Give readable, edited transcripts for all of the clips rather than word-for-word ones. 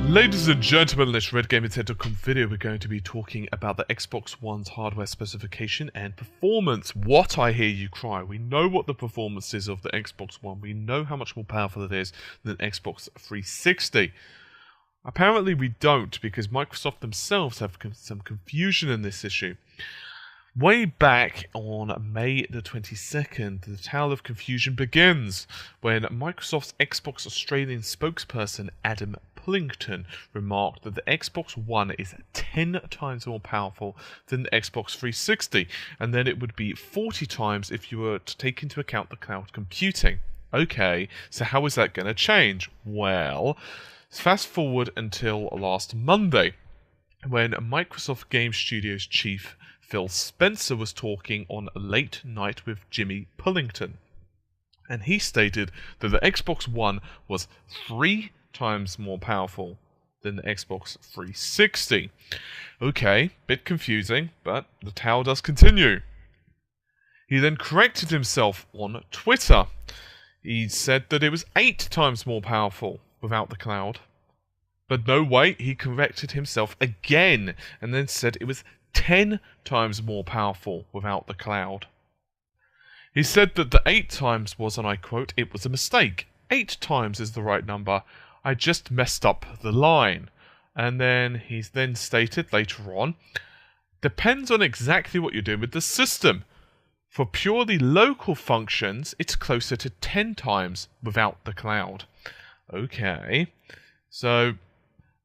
Ladies and gentlemen, in this RedGameIntent.com video, we're going to be talking about the Xbox One's hardware specification and performance. What, I hear you cry. We know what the performance is of the Xbox One. We know how much more powerful it is than Xbox 360. Apparently we don't, because Microsoft themselves have some confusion in this issue. Way back on May the 22nd, the tale of confusion begins when Microsoft's Xbox Australian spokesperson Adam Pullington remarked that the Xbox One is 10 times more powerful than the Xbox 360, and then it would be 40 times if you were to take into account the cloud computing. Okay, so how is that going to change? Well, fast forward until last Monday, when Microsoft Game Studios chief Phil Spencer was talking on Late Night with Jimmy Pullington. And he stated that the Xbox One was 3 times more powerful than the Xbox 360. Okay, bit confusing, but the tale does continue. He then corrected himself on Twitter. He said that it was 8 times more powerful without the cloud. But no, wait, he corrected himself again and then said it was 10 times more powerful without the cloud. He said that the 8 times was, and I quote, "It was a mistake. 8 times is the right number. I just messed up the line." And then he's then stated later on, "Depends on exactly what you're doing with the system. For purely local functions, it's closer to 10 times without the cloud." Okay, so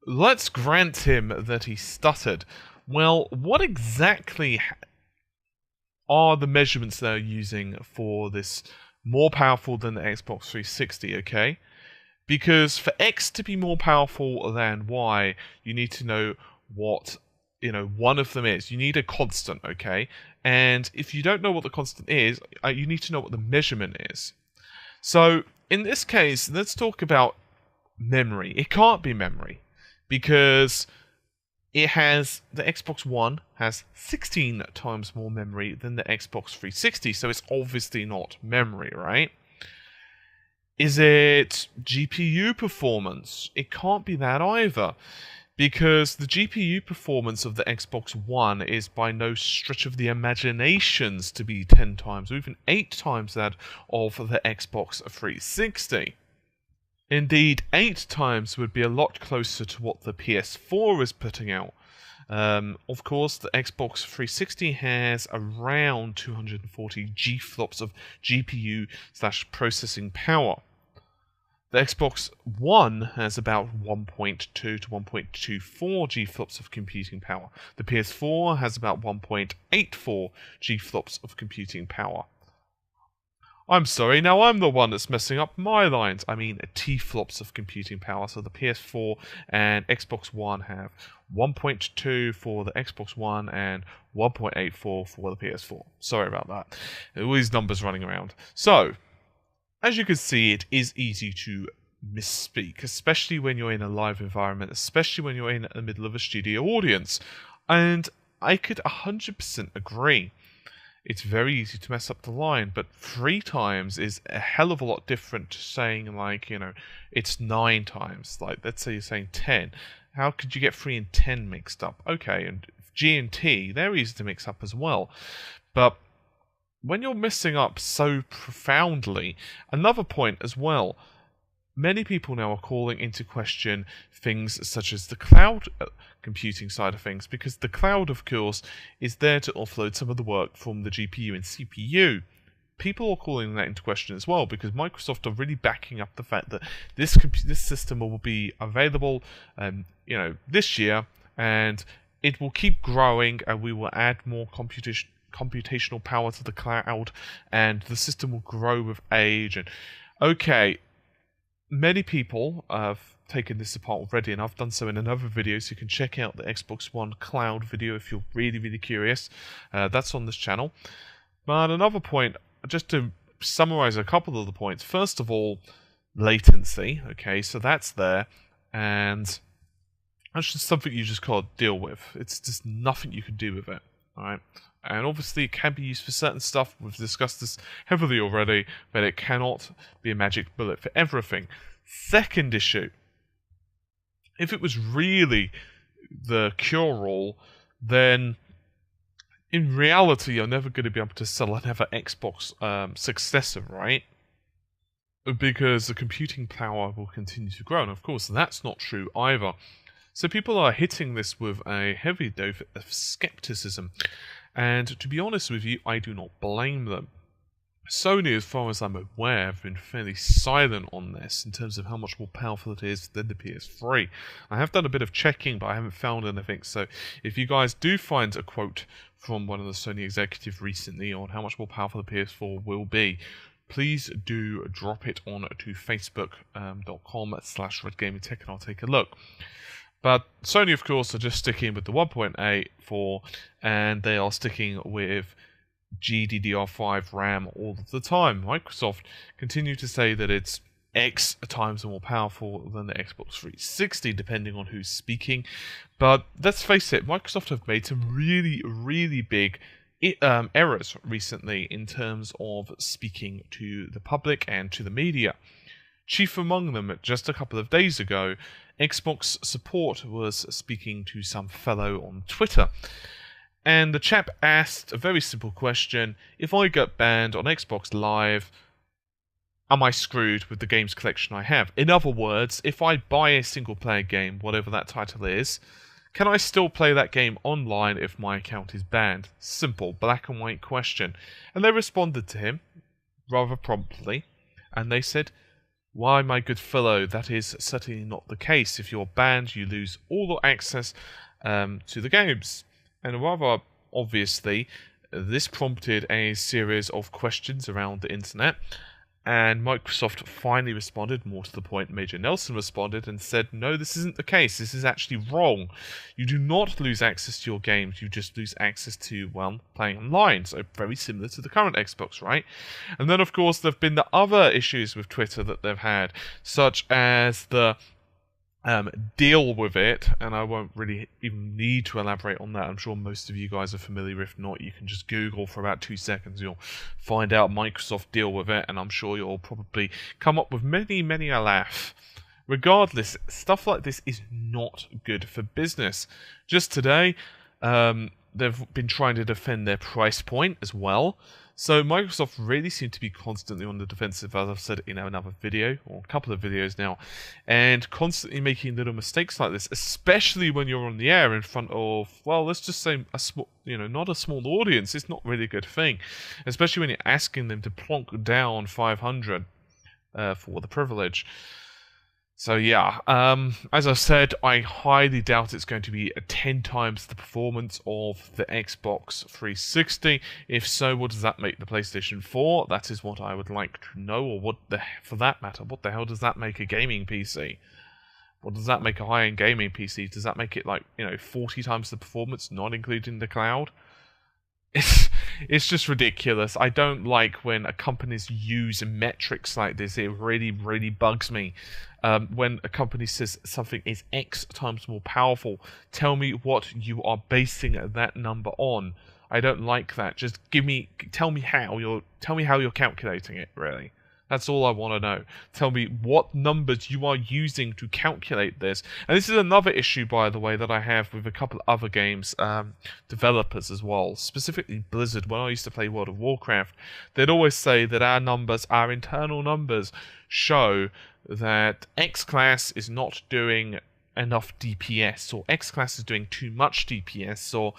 let's grant him that he stuttered. Well, what exactly are the measurements they're using for this more powerful than the Xbox 360, okay? Because for X to be more powerful than Y, you need to know what, one of them is. You need a constant, okay? And if you don't know what the constant is, you need to know what the measurement is. So, in this case, let's talk about memory. It can't be memory, because the Xbox One has 16 times more memory than the Xbox 360, so it's obviously not memory, right? Is it GPU performance? It can't be that either, because the GPU performance of the Xbox One is by no stretch of the imaginations to be 10 times or even 8 times that of the Xbox 360. Indeed, 8 times would be a lot closer to what the PS4 is putting out. Of course, the Xbox 360 has around 240 GFLOPs of GPU/processing power. The Xbox One has about 1.2 to 1.24 GFLOPs of computing power. The PS4 has about 1.84 GFLOPs of computing power. I'm sorry, now I'm the one that's messing up my lines. I mean T-flops of computing power. So the PS4 and Xbox One have 1.2 for the Xbox One and 1.84 for the PS4. Sorry about that. All these numbers running around. So, as you can see, it is easy to misspeak, especially when you're in a live environment, especially when you're in the middle of a studio audience. And I could 100% agree. It's very easy to mess up the line, but 3 times is a hell of a lot different to saying, it's 9 times. Like, let's say you're saying 10. How could you get 3 and 10 mixed up? Okay, and G and T, they're easy to mix up as well. But when you're messing up so profoundly, another point as well, many people now are calling into question things such as the cloud computing side of things, because the cloud, of course, is there to offload some of the work from the GPU and CPU. People are calling that into question as well, because Microsoft are really backing up the fact that this system will be available, this year, and it will keep growing, and we will add more computational power to the cloud, and the system will grow with age. And okay, many people have taken this apart already, and I've done so in another video, so you can check out the Xbox One cloud video if you're really, really curious. That's on this channel. But another point, just to summarize a couple of the points. First of all, latency. Okay, so that's there, and that's just something you just can't deal with. It's just nothing you can do with it. Alright? And obviously it can be used for certain stuff. We've discussed this heavily already, but it cannot be a magic bullet for everything. Second issue. If it was really the cure-all, then in reality you're never going to be able to sell another Xbox successor, right? Because the computing power will continue to grow, and of course that's not true either. So people are hitting this with a heavy dose of skepticism, and to be honest with you, I do not blame them. Sony, as far as I'm aware, have been fairly silent on this in terms of how much more powerful it is than the PS3. I have done a bit of checking, but I haven't found anything, so if you guys do find a quote from one of the Sony executives recently on how much more powerful the PS4 will be, please do drop it on to facebook.com/redgamingtech and I'll take a look. But Sony, of course, are just sticking with the 1.84, and they are sticking with GDDR5 RAM all of the time. Microsoft continue to say that it's X times more powerful than the Xbox 360, depending on who's speaking. But let's face it, Microsoft have made some really, really big errors recently in terms of speaking to the public and to the media. Chief among them, just a couple of days ago, Xbox support was speaking to some fellow on Twitter. And the chap asked a very simple question: if I get banned on Xbox Live, am I screwed with the games collection I have? In other words, if I buy a single-player game, whatever that title is, can I still play that game online if my account is banned? Simple, black and white question. And they responded to him rather promptly, and they said, "Why, my good fellow, that is certainly not the case. If you're banned, you lose all access to the games." And rather obviously, this prompted a series of questions around the internet, and Microsoft finally responded. More to the point, Major Nelson responded and said, "No, this isn't the case. This is actually wrong. You do not lose access to your games. You just lose access to, well, playing online." So very similar to the current Xbox, right? And then, of course, there have been the other issues with Twitter that they've had, such as the deal with it, and I won't really even need to elaborate on that. I'm sure most of you guys are familiar. If not, you can just Google for about 2 seconds. You'll find out Microsoft deal with it, and I'm sure you'll probably come up with many, many a laugh. Regardless, stuff like this is not good for business. Just today, they've been trying to defend their price point as well. So Microsoft really seem to be constantly on the defensive, as I've said in another video, or a couple of videos now, and constantly making little mistakes like this, especially when you're on the air in front of, well, let's just say a small, not a small audience. It's not really a good thing, especially when you're asking them to plonk down 500 for the privilege. So yeah, as I said, I highly doubt it's going to be 10 times the performance of the Xbox 360. If so, what does that make the PlayStation 4? That is what I would like to know, or for that matter, what the hell does that make a gaming PC? What does that make a high-end gaming PC? Does that make it 40 times the performance, not including the cloud? It's just ridiculous. I don't like when companies use metrics like this. It really, really bugs me. When a company says something is X times more powerful, tell me what you are basing that number on. I don't like that. Just tell me how you're calculating it, really. That's all I want to know. Tell me what numbers you are using to calculate this. And this is another issue, by the way, that I have with a couple of other games developers as well. Specifically Blizzard. When I used to play World of Warcraft, they'd always say that our internal numbers, show that X-Class is not doing enough DPS, or X-Class is doing too much DPS, or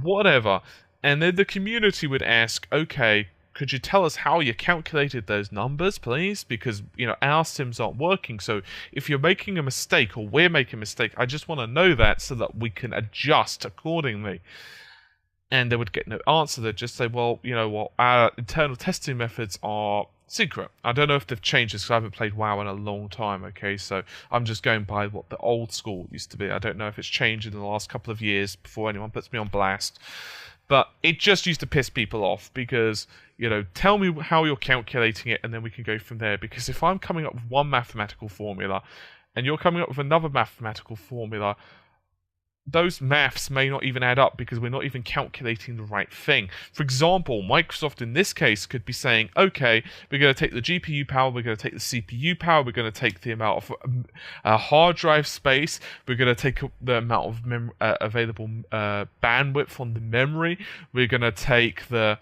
whatever. And then the community would ask, okay, could you tell us how you calculated those numbers, please? Because, our sims aren't working. So if you're making a mistake, or we're making a mistake, I just want to know that so that we can adjust accordingly. And they would get no answer. They'd just say, well, our internal testing methods are secret. I don't know if they've changed this because I haven't played WoW in a long time, okay? So I'm just going by what the old school used to be. I don't know if it's changed in the last couple of years before anyone puts me on blast. But it just used to piss people off because, tell me how you're calculating it and then we can go from there. Because if I'm coming up with one mathematical formula and you're coming up with another mathematical formula, those maths may not even add up because we're not even calculating the right thing. For example, Microsoft in this case could be saying, okay, we're going to take the GPU power, we're going to take the CPU power, we're going to take the amount of hard drive space, we're going to take the amount of available bandwidth on the memory, we're going to take the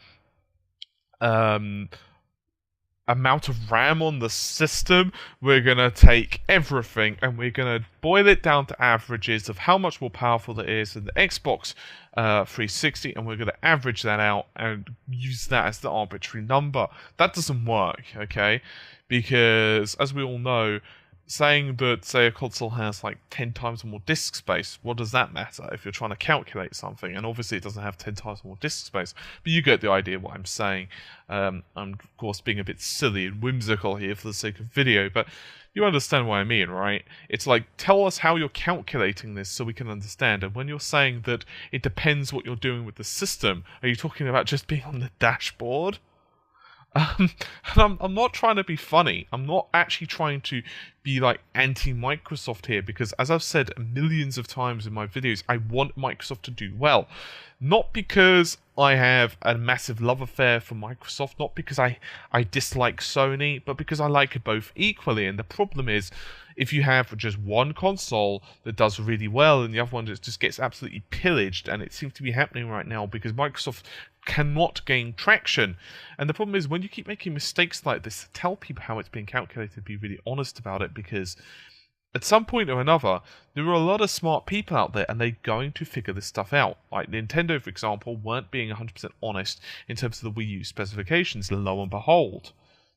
amount of RAM on the system, we're going to take everything and we're going to boil it down to averages of how much more powerful it is in the Xbox 360, and we're going to average that out and use that as the arbitrary number. That doesn't work, okay? Because, as we all know, saying that, say, a console has like 10 times more disk space, what does that matter if you're trying to calculate something? And obviously it doesn't have 10 times more disk space, but you get the idea what I'm saying. I'm, of course, being a bit silly and whimsical here for the sake of video, but you understand what I mean, right? It's like, tell us how you're calculating this so we can understand. And when you're saying that it depends what you're doing with the system, are you talking about just being on the dashboard? And I'm not trying to be funny. I'm not actually trying to be like anti-Microsoft here, because as I've said millions of times in my videos, I want Microsoft to do well. Not because I have a massive love affair for Microsoft, not because I dislike Sony, but because I like both equally. And the problem is, if you have just one console that does really well and the other one just gets absolutely pillaged, and it seems to be happening right now because Microsoft cannot gain traction. And the problem is, when you keep making mistakes like this, tell people how it's being calculated, be really honest about it, because at some point or another, there are a lot of smart people out there and they're going to figure this stuff out. Like Nintendo, for example, weren't being 100% honest in terms of the Wii U specifications, lo and behold.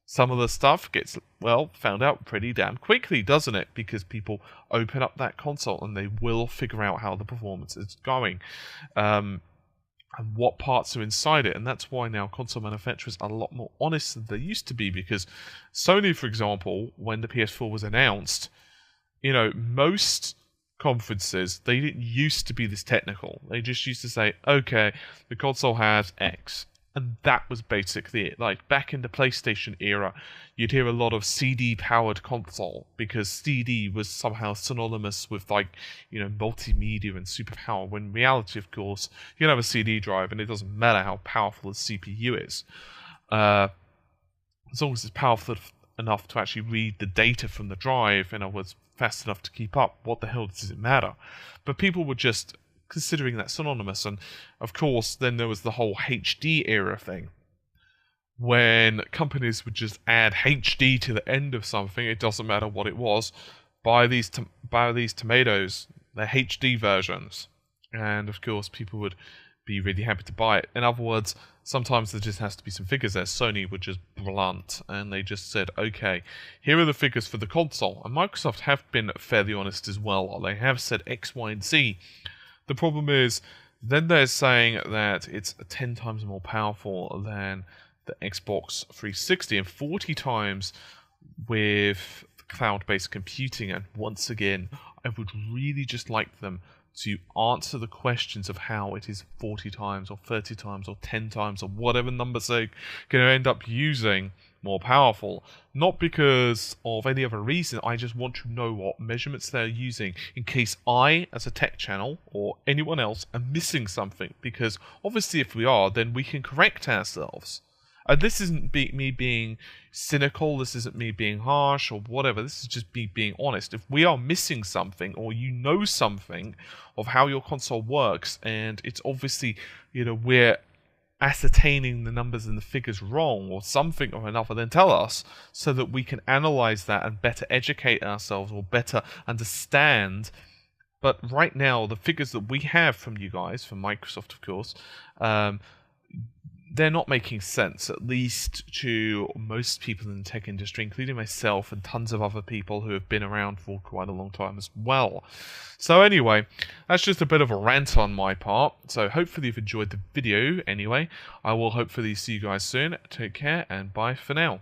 Some of the stuff gets, well, found out pretty damn quickly, doesn't it? Because people open up that console and they will figure out how the performance is going. And what parts are inside it. And that's why now console manufacturers are a lot more honest than they used to be. Because Sony, for example, when the PS4 was announced, you know, most conferences, they didn't used to be this technical. They just used to say, okay, the console has X. And that was basically it. Like, back in the PlayStation era, you'd hear a lot of CD-powered console, because CD was somehow synonymous with, like, you know, multimedia and superpower, when in reality, of course, you can have a CD drive, and it doesn't matter how powerful the CPU is. As long as it's powerful enough to actually read the data from the drive, and it was fast enough to keep up, what the hell does it matter? But people were just considering that synonymous. And of course, then there was the whole HD era thing, when companies would just add HD to the end of something. It doesn't matter what it was. Buy these tomatoes, they're HD versions, and of course people would be really happy to buy it. In other words, sometimes there just has to be some figures there. Sony were just blunt, and they just said, okay, here are the figures for the console. And Microsoft have been fairly honest as well. They have said X, Y, and Z. The problem is, then they're saying that it's 10 times more powerful than the Xbox 360 and 40 times with cloud-based computing. And once again, I would really just like them to answer the questions of how it is 40 times or 30 times or 10 times or whatever numbers they're going to end up using more powerful. Not because of any other reason, I just want to know what measurements they're using in case I, as a tech channel, or anyone else, am missing something. Because obviously if we are, then we can correct ourselves. And this isn't me being cynical, this isn't me being harsh or whatever, this is just me being honest. If we are missing something, or you know something of how your console works, and it's obviously, you know, we're ascertaining the numbers and the figures wrong or something or another, then tell us so that we can analyze that and better educate ourselves or better understand. But right now, the figures that we have from you guys, from Microsoft of course, they're not making sense, at least to most people in the tech industry, including myself and tons of other people who have been around for quite a long time as well. So anyway, that's just a bit of a rant on my part. So hopefully you've enjoyed the video anyway. I will hopefully see you guys soon. Take care and bye for now.